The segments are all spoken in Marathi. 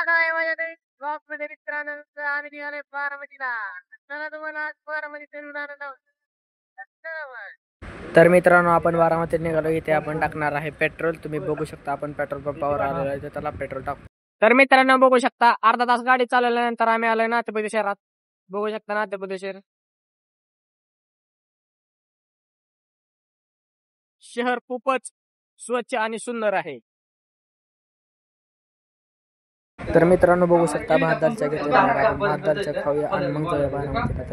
काय माझ्या ब्लॉगमध्ये मित्रांनो आम्ही निघालोय बारामतीला. चला तुम्हाला आज बारामती फिरून आणत आहोत. तर मित्रांनो आपण बारामतीत निघालो. इथे आपण टाकणार आहे पेट्रोल. तुम्ही बघू शकता आपण पेट्रोल पंपावर आलेलो आहे. त्याला पेट्रोल टाकू. तर मित्रांनो बघू शकता अर्धा तास गाडी चालवल्यानंतर आम्ही आलोय नातेपुते शहरात. बघू शकता नातेपुते शहर खूपच स्वच्छ आणि सुंदर आहे. तर मित्रांनो बघू शकता भात दालच्या घेतलेल्या भात दालच्या खाऊया आणि मग जाऊया बारामतीला.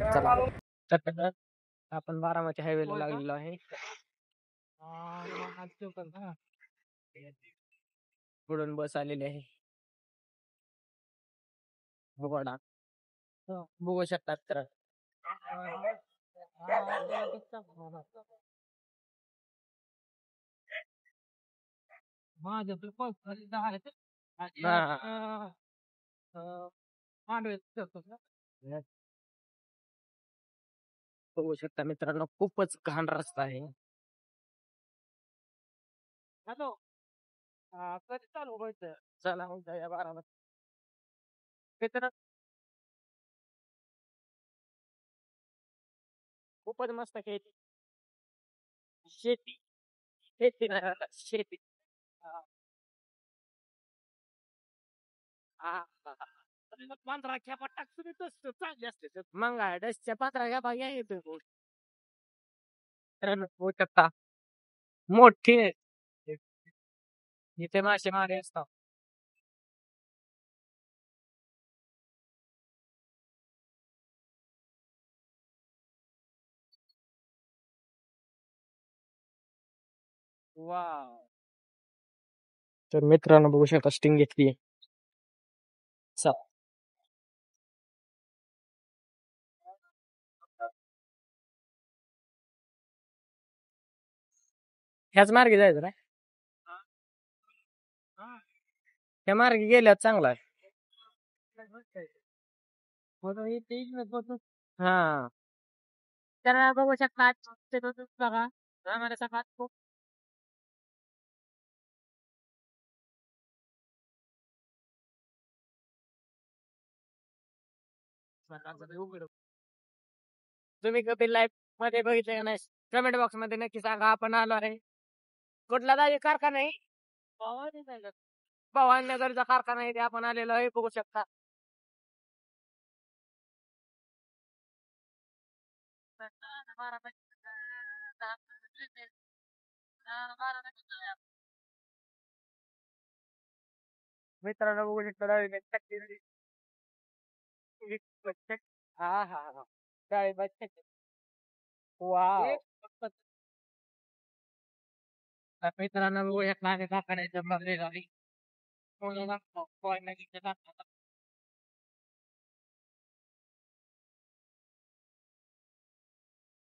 तर चला. तर आपण बारामती हायवेला लागलेलो आहे. पुढून बस आलेली आहे. बघा बघू शकतात तर बघू शकता मित्रांनो खूपच घाण रस्ता आहे. हॅलो कधी चालू व्हायचं. चला मग जाऊया बारामती. मित्र खूपच मस्त शेती शेती शेती नाही आता, शेती. पंधरा खेपा टाकून चांगली असते. मग डसच्या 15 खेपा घ्या येतो. होऊ शकता मोठी इथे मासे मारे असतात. वाव. तर मित्रांनो बघू शकता स्टिंग घेतली. ह्याच मार्गे जायचं ना. त्या मार्गे गेल्यात चांगला आहे. हा तर बघू शकता बघा आम्हाला सकाळ खूप तुम्ही कधी लाईफ मध्ये बघितले का नाही कमेंट बॉक्स मध्ये नक्की सांगा. आपण आलो आहे कुठला दाजी कारखाना आहे. पवार नगरचा कारखाना आहे. ते आपण आलेलो आहे बघू शकता. मित्रांनो बघू शकता. हा हा हा वाव. मित्रांनो बघू शकता आणि कारखान्याच्या मधली गाडी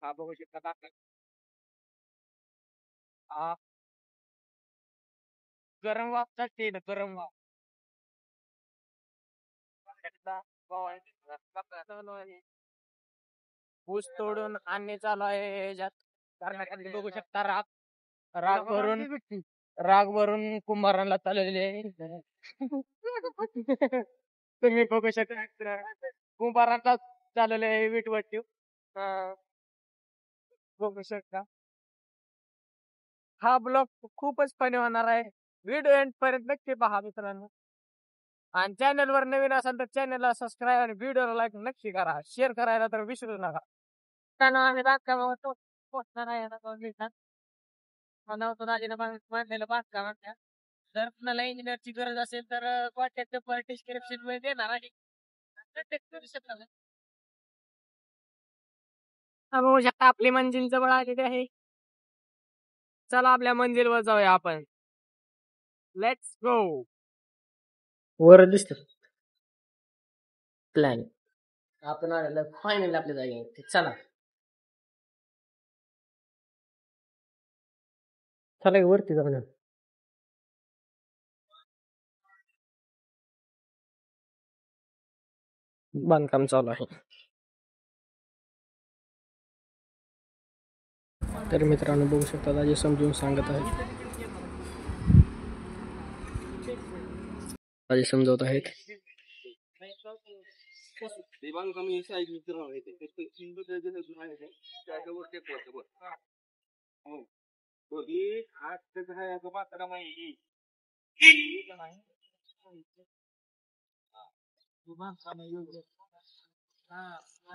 हा बघू शकता. हा गरम वाफ चालते ना गरम वाफ. ऊस तोडून आणणे चालू आहे याच्यात. कारखान्यात बघू शकता राग भरून कुंभारांना चालवलेले आहे. तुम्ही बघू शकता कुंभारांना चालवले आहे विटवट्टी. बघू शकता हा ब्लॉग खूपच फनी होणार आहे. व्हिडिओ एंड पर्यंत नक्की पहा मित्रांनो. आणि चॅनल वर नवीन असाल तर चॅनलला सबस्क्राईब आणि व्हिडिओला लाईक नक्की करा. शेअर करायला तर विसरू नका. आम्ही बागकामावर पोहोचणार आहे आता 2 मिनिटात. बांधलेलं बांधकाम जर कुणाला इंजिनियरची गरज असेल तर कॉन्टॅक्ट नंबर डिस्क्रिप्शन मध्ये देणार आहे. बघू शकता आपली मंजिल जवळ आलेली आहे. चला आपल्या मंजिलवर जाऊया आपण. Let's go. वर दिसत प्लॅन आपण आलेलं फायनल आपल्या जागी. चला चला वरती जाऊया. बांधकाम चालू आहे. तर मित्रांनो बघू शकता दाजी समजून सांगत आहे. माझे समजवत आहेत.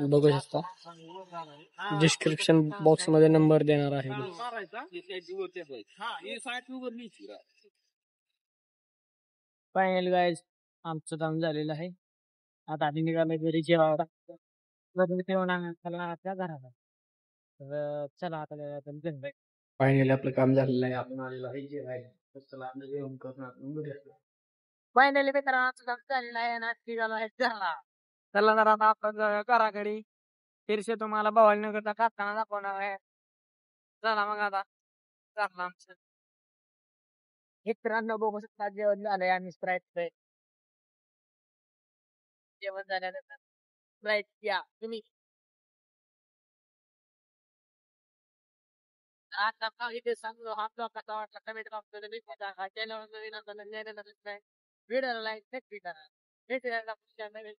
बघू शकता डिस्क्रिप्शन बॉक्स मध्ये नंबर देणार आहे. फायनल गाईज आमचं काम झालेलं आहे. आता आधी निघालो घरी जेवायला. घराला तर चला आता फायनली आपलं काम झालेलं आहे. आपण आलेलो आहे जेवायला. चला आपलं जेवण करून आपण घरी असतो. फायनली मित्रांनो आमचं काम झालेलं आहे ना निघालो आहे घरला. चला जरा आता आपण जाऊया घराकडे. फिरसे तुम्हाला भवानीनगरचा कारखाना दाखवणार आहे. चला मग आता चाललं आमचं. मित्रांनो बघू शकता जेवण झालंय आणि स्प्राईट जेवण झाल्यानंतर स्प्राईट या तुम्ही आता इथे सांगलो हा ब्लॉग कसा वाटला कमेंट बॉक्स मध्ये नक्की टाका. चॅनल नवीन असेल तर व्हिडिओला लाईक नक्की करा. भेटूया पुढच्या नवीन